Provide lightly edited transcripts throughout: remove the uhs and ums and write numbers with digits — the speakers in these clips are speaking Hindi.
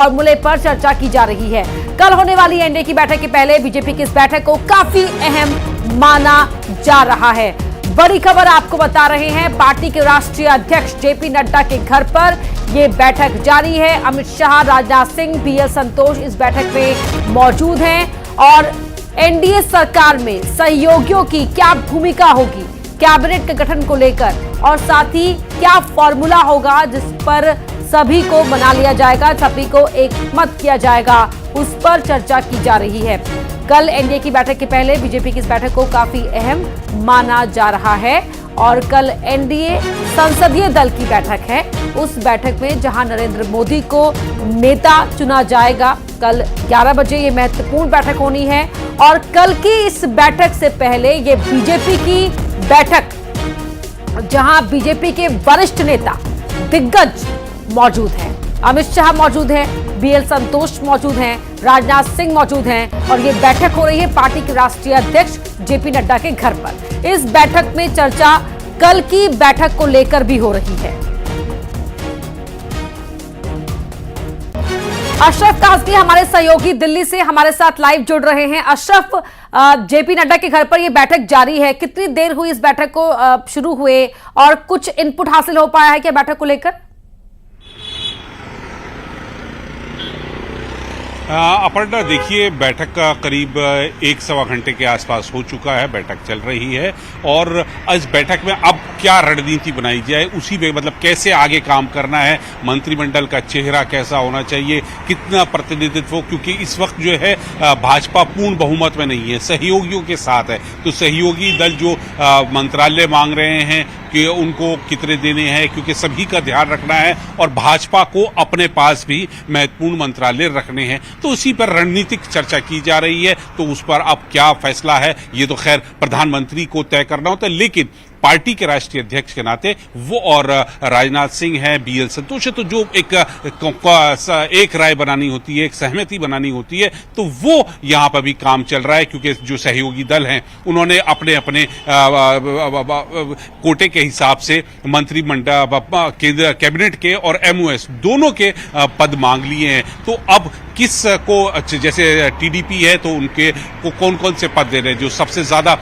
फॉर्मूले पर चर्चा की जा रही है। कल होने वाली एनडीए की बैठक के पहले बीजेपी की इस बैठक को काफी अहम माना जा रहा है। बड़ी खबर आपको बता रहे हैं, पार्टी के राष्ट्रीय अध्यक्ष जेपी नड्डा के घर पर यह बैठक जारी है। अमित शाह, राजनाथ सिंह, बीएल संतोष इस बैठक में मौजूद हैं और एनडीए सरकार में सहयोगियों की क्या भूमिका होगी कैबिनेट के गठन को लेकर, और साथ ही क्या फॉर्मूला होगा जिस पर सभी को मना लिया जाएगा, सभी को एक मत किया जाएगा, उस पर चर्चा की जा रही है। कल एनडीए की बैठक के पहले बीजेपी की इस बैठक को काफी अहम माना जा रहा है और कल एनडीए संसदीय दल की बैठक है। उस बैठक में जहां नरेंद्र मोदी को नेता चुना जाएगा, कल 11 बजे ये महत्वपूर्ण बैठक होनी है। और कल की इस बैठक से पहले ये बीजेपी की बैठक जहां बीजेपी के वरिष्ठ नेता दिग्गज मौजूद हैं, अमित शाह मौजूद हैं, बीएल संतोष मौजूद हैं, राजनाथ सिंह मौजूद हैं और ये बैठक हो रही है पार्टी के राष्ट्रीय अध्यक्ष जेपी नड्डा के घर पर। इस बैठक में चर्चा कल की बैठक को लेकर भी हो रही है। अशरफ काज़मी हमारे सहयोगी दिल्ली से हमारे साथ लाइव जुड़ रहे हैं। अशरफ, जेपी नड्डा के घर पर यह बैठक जारी है, कितनी देर हुई इस बैठक को शुरू हुए और कुछ इनपुट हासिल हो पाया है क्या बैठक को लेकर? अपर्णा, देखिए, बैठक का करीब 1-1.25 घंटे के आसपास हो चुका है, बैठक चल रही है और इस बैठक में अब क्या रणनीति बनाई जाए, उसी में मतलब कैसे आगे काम करना है, मंत्रिमंडल का चेहरा कैसा होना चाहिए, कितना प्रतिनिधित्व, क्योंकि इस वक्त जो है भाजपा पूर्ण बहुमत में नहीं है, सहयोगियों के साथ है। तो सहयोगी दल जो मंत्रालय मांग रहे हैं कि उनको कितने देने हैं, क्योंकि सभी का ध्यान रखना है और भाजपा को अपने पास भी महत्वपूर्ण मंत्रालय रखने हैं, तो उसी पर रणनीतिक चर्चा की जा रही है। तो उस पर अब क्या फैसला है ये तो खैर प्रधानमंत्री को तय करना होता है, लेकिन पार्टी के राष्ट्रीय अध्यक्ष के नाते वो और राजनाथ सिंह हैं, बीएल संतोष है, तो जो एक राय बनानी होती है, एक सहमति बनानी होती है, तो वो यहां पर भी काम चल रहा है। क्योंकि जो सहयोगी दल हैं उन्होंने अपने अपने कोटे के हिसाब से मंत्रिमंडल, केंद्र कैबिनेट के और एमओएस दोनों के पद मांग लिए हैं। तो अब किस को, जैसे टीडीपी है तो उनके को कौन कौन से पद दे रहे हैं, जो सबसे ज्यादा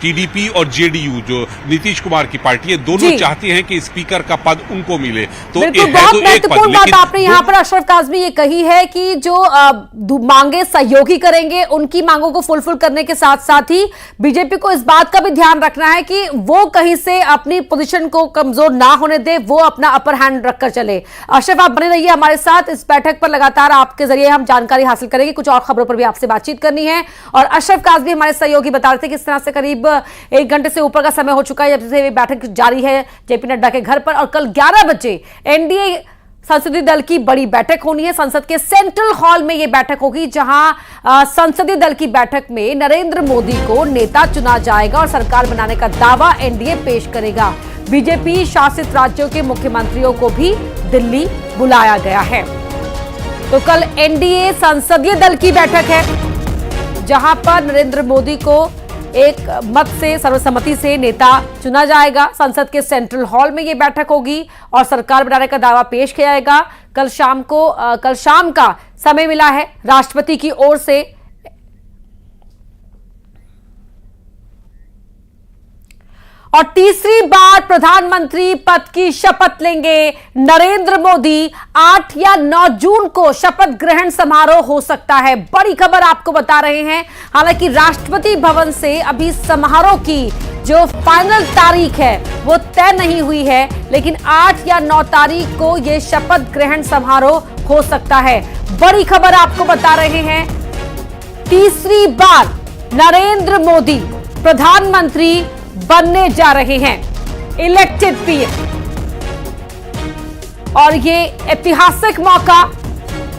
टीडीपी और जेडीयू जो नीतीश कुमार की पार्टी है, दोनों चाहती हैं कि स्पीकर का पद उनको मिले। तो बहुत महत्वपूर्ण बात आपने यहाँ पर अशरफ काज़मी ये कही है कि जो मांगे सहयोगी करेंगे, उनकी मांगों को फुलफिल करने के साथ साथ ही बीजेपी को इस बात का भी ध्यान रखना है कि वो कहीं से अपनी पोजीशन को कमजोर ना होने दे, वो अपना अपर हैंड रखकर चले। अशरफ, आप बने रहिए हमारे साथ, इस बैठक पर लगातार आपके जरिए हम जानकारी हासिल करेंगे, कुछ और खबरों पर भी आपसे बातचीत करनी है। और अशरफ काज़मी हमारे सहयोगी बता रहे थे कि इस तरह से करीब 1 घंटे से ऊपर का समय हो चुका है जब से बैठक जारी है जेपी नड्डा के घर पर, और कल 11 बजे एनडीए संसदीय दल की बड़ी बैठक होनी है। संसद के सेंट्रल हॉल में यह बैठक होगी जहां संसदीय दल की बैठक में नरेंद्र मोदी को नेता चुना जाएगा और सरकार बनाने का दावा एनडीए पेश करेगा। बीजेपी शासित राज्यों के मुख्यमंत्रियों को भी दिल्ली बुलाया गया है। तो कल एनडीए संसदीय दल की बैठक है जहां पर नरेंद्र मोदी को एक मत से, सर्वसम्मति से नेता चुना जाएगा। संसद के सेंट्रल हॉल में यह बैठक होगी और सरकार बनाने का दावा पेश किया जाएगा। कल शाम का समय मिला है राष्ट्रपति की ओर से। और तीसरी बार प्रधानमंत्री पद की शपथ लेंगे नरेंद्र मोदी। 8 या 9 जून को शपथ ग्रहण समारोह हो सकता है, बड़ी खबर आपको बता रहे हैं। हालांकि राष्ट्रपति भवन से अभी समारोह की जो फाइनल तारीख है वो तय नहीं हुई है, लेकिन 8 या 9 तारीख को यह शपथ ग्रहण समारोह हो सकता है। बड़ी खबर आपको बता रहे हैं, तीसरी बार नरेंद्र मोदी प्रधानमंत्री बनने जा रहे हैं, इलेक्टेड पीएम। और ये ऐतिहासिक मौका,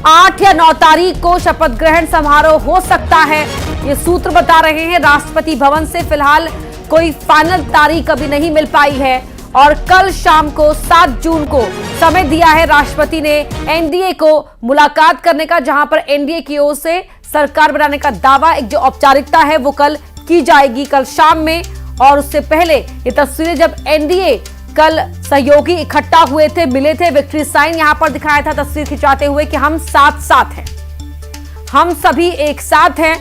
8 या 9 तारीख को शपथ ग्रहण समारोह हो सकता है, ये सूत्र बता रहे हैं। राष्ट्रपति भवन से फिलहाल कोई फाइनल तारीख अभी नहीं मिल पाई है और कल शाम को 7 जून को समय दिया है राष्ट्रपति ने एनडीए को मुलाकात करने का, जहां पर एनडीए की ओर से सरकार बनाने का दावा, एक जो औपचारिकता है वो कल की जाएगी कल शाम में। और उससे पहले ये तस्वीरें जब एनडीए कल सहयोगी इकट्ठा हुए थे, मिले थे, विक्ट्री साइन यहां पर दिखाया था तस्वीर खिंचाते हुए कि हम साथ साथ हैं, हम सभी एक साथ हैं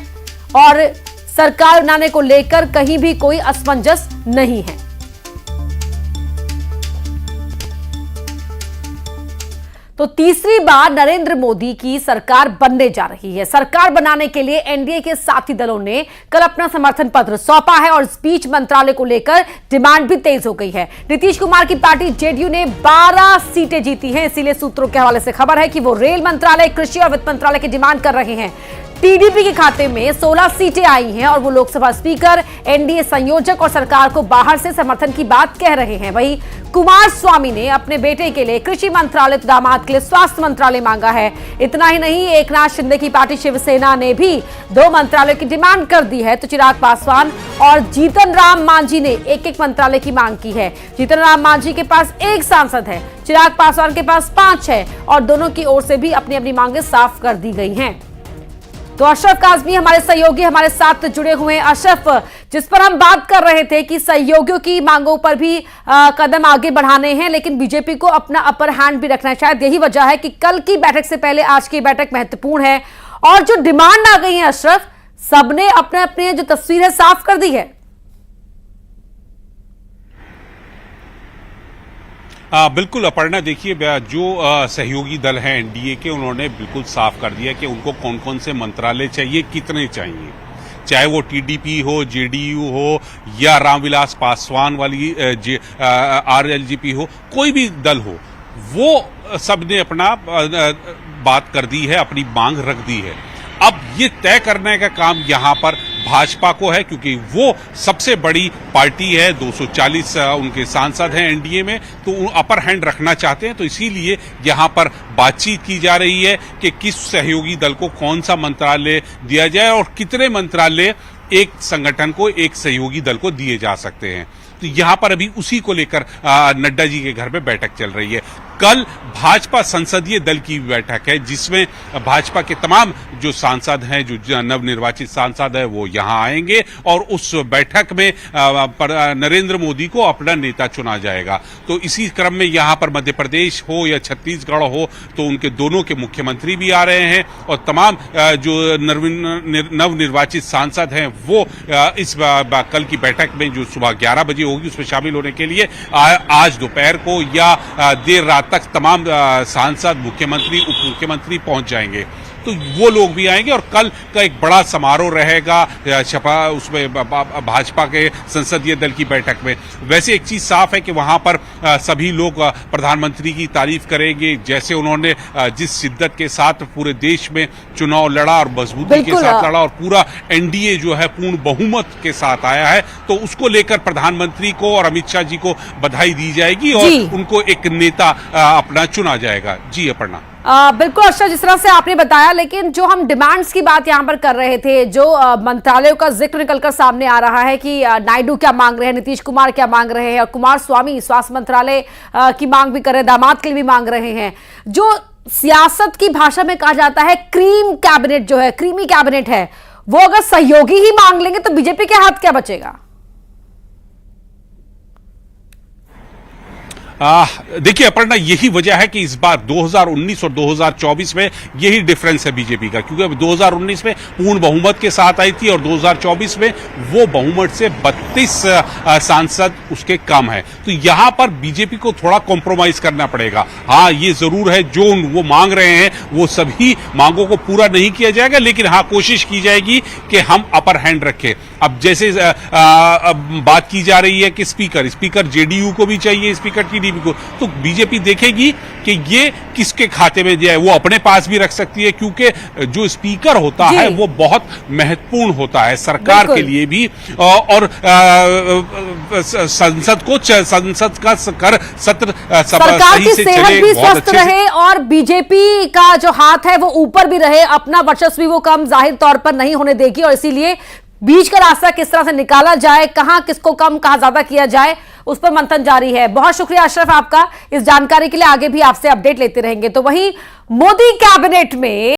और सरकार बनाने को लेकर कहीं भी कोई असमंजस नहीं है। तो तीसरी बार नरेंद्र मोदी की सरकार बनने जा रही है। सरकार बनाने के लिए एनडीए के साथी दलों ने कल अपना समर्थन पत्र सौंपा है और स्पीच मंत्रालय को लेकर डिमांड भी तेज हो गई है। नीतीश कुमार की पार्टी जेडीयू ने 12 सीटें जीती हैं, इसीलिए सूत्रों के हवाले से खबर है कि वो रेल मंत्रालय, कृषि और वित्त मंत्रालय की डिमांड कर रहे हैं। टीडीपी के खाते में 16 सीटें आई हैं और वो लोकसभा स्पीकर, एनडीए संयोजक और सरकार को बाहर से समर्थन की बात कह रहे हैं। वहीं कुमार स्वामी ने अपने बेटे के लिए कृषि मंत्रालय, तो दामाद के लिए स्वास्थ्य मंत्रालय मांगा है। इतना ही नहीं, एकनाथ शिंदे की पार्टी शिवसेना ने भी 2 मंत्रालयों की डिमांड कर दी है। तो चिराग पासवान और जीतन राम मांझी ने एक मंत्रालय की मांग की है। जीतन राम मांझी के पास 1 सांसद है, चिराग पासवान के पास 5 है और दोनों की ओर से भी अपनी अपनी मांगे साफ कर दी गई हैं। तो अशरफ काज़मी हमारे सहयोगी हमारे साथ जुड़े हुए हैं। अशरफ, जिस पर हम बात कर रहे थे कि सहयोगियों की मांगों पर भी कदम आगे बढ़ाने हैं, लेकिन बीजेपी को अपना अपर हैंड भी रखना है। शायद यही वजह है कि कल की बैठक से पहले आज की बैठक महत्वपूर्ण है और जो डिमांड आ गई है अशरफ, सबने अपने अपने जो तस्वीर है साफ कर दी है। बिल्कुल अपर्णा, देखिए जो सहयोगी दल हैं एनडीए के, उन्होंने बिल्कुल साफ कर दिया कि उनको कौन कौन से मंत्रालय चाहिए, कितने चाहिए, चाहे वो टीडीपी हो, जेडीयू हो या रामविलास पासवान वाली आरएलजेपी हो, कोई भी दल हो, वो सबने अपना बात कर दी है, अपनी मांग रख दी है। अब ये तय करने का काम यहां पर भाजपा को है, क्योंकि वो सबसे बड़ी पार्टी है, 240 उनके सांसद हैं एनडीए में, तो अपर हैंड रखना चाहते हैं। तो इसीलिए यहां पर बातचीत की जा रही है कि किस सहयोगी दल को कौन सा मंत्रालय दिया जाए और कितने मंत्रालय एक संगठन को, एक सहयोगी दल को दिए जा सकते हैं। तो यहां पर अभी उसी को लेकर नड्डा जी के घर में बैठक चल रही है। कल भाजपा संसदीय दल की बैठक है, जिसमें भाजपा के तमाम जो सांसद हैं, जो नवनिर्वाचित सांसद हैं, वो यहां आएंगे और उस बैठक में नरेंद्र मोदी को अपना नेता चुना जाएगा। तो इसी क्रम में यहां पर मध्य प्रदेश हो या छत्तीसगढ़ हो, तो उनके दोनों के मुख्यमंत्री भी आ रहे हैं और तमाम जो नवनिर्वाचित सांसद हैं वो इस कल की बैठक में जो सुबह 11 बजे होगी उसमें शामिल होने के लिए आज दोपहर को या देर रात तक तमाम सांसद, मुख्यमंत्री, उप मुख्यमंत्री पहुंच जाएंगे। तो वो लोग भी आएंगे और कल का एक बड़ा समारोह रहेगा उसमें भाजपा के संसदीय दल की बैठक में। वैसे एक चीज साफ है कि वहां पर सभी लोग प्रधानमंत्री की तारीफ करेंगे, जैसे उन्होंने जिस शिद्दत के साथ पूरे देश में चुनाव लड़ा और मजबूती के साथ लड़ा और पूरा एनडीए जो है पूर्ण बहुमत के साथ आया है, तो उसको लेकर प्रधानमंत्री को और अमित शाह जी को बधाई दी जाएगी और उनको एक नेता अपना चुना जाएगा। जी अपर्णा। बिल्कुल अशरफ, जिस तरह से आपने बताया, लेकिन जो हम डिमांड्स की बात यहां पर कर रहे थे, जो मंत्रालयों का जिक्र निकलकर सामने आ रहा है कि नायडू क्या मांग रहे हैं, नीतीश कुमार क्या मांग रहे हैं और कुमार स्वामी स्वास्थ्य मंत्रालय की मांग भी कर रहे हैं, दामाद के लिए भी मांग रहे हैं। जो सियासत की भाषा में कहा जाता है क्रीम कैबिनेट, जो है क्रीमी कैबिनेट है, वो अगर सहयोगी ही मांग लेंगे तो बीजेपी के हाथ क्या बचेगा? देखिए अपर्णा, यही वजह है कि इस बार 2019 और 2024 में यही डिफरेंस है बीजेपी का, क्योंकि 2019 में पूर्ण बहुमत के साथ आई थी और 2024 में वो बहुमत से 32 सांसद उसके कम है। तो यहां पर बीजेपी को थोड़ा कॉम्प्रोमाइज करना पड़ेगा। हाँ, ये जरूर है जो वो मांग रहे हैं वो सभी मांगों को पूरा नहीं किया जाएगा, लेकिन हाँ कोशिश की जाएगी कि हम अपर हैंड रखें। अब जैसे बात की जा रही है कि स्पीकर जेडीयू को भी चाहिए, स्पीकर टीडीपी को, तो बीजेपी देखेगी कि ये किसके खाते में जाए। वो अपने पास भी रख सकती है, क्योंकि जो स्पीकर होता है वो बहुत महत्वपूर्ण होता है सरकार के लिए भी, और संसद का सत्र सरकार की सेहत भी स्वस्थ रहे और बीजेपी का जो हाथ है वो ऊपर भी रहे, अपना वर्चस्व भी वो कम जाहिर तौर पर नहीं होने देगी। और इसीलिए बीच का रास्ता किस तरह से निकाला जाए, कहां किसको कम कहां ज्यादा किया जाए, उस पर मंथन जारी है। बहुत शुक्रिया अशरफ आपका इस जानकारी के लिए, आगे भी आपसे अपडेट लेते रहेंगे। तो वहीं मोदी कैबिनेट में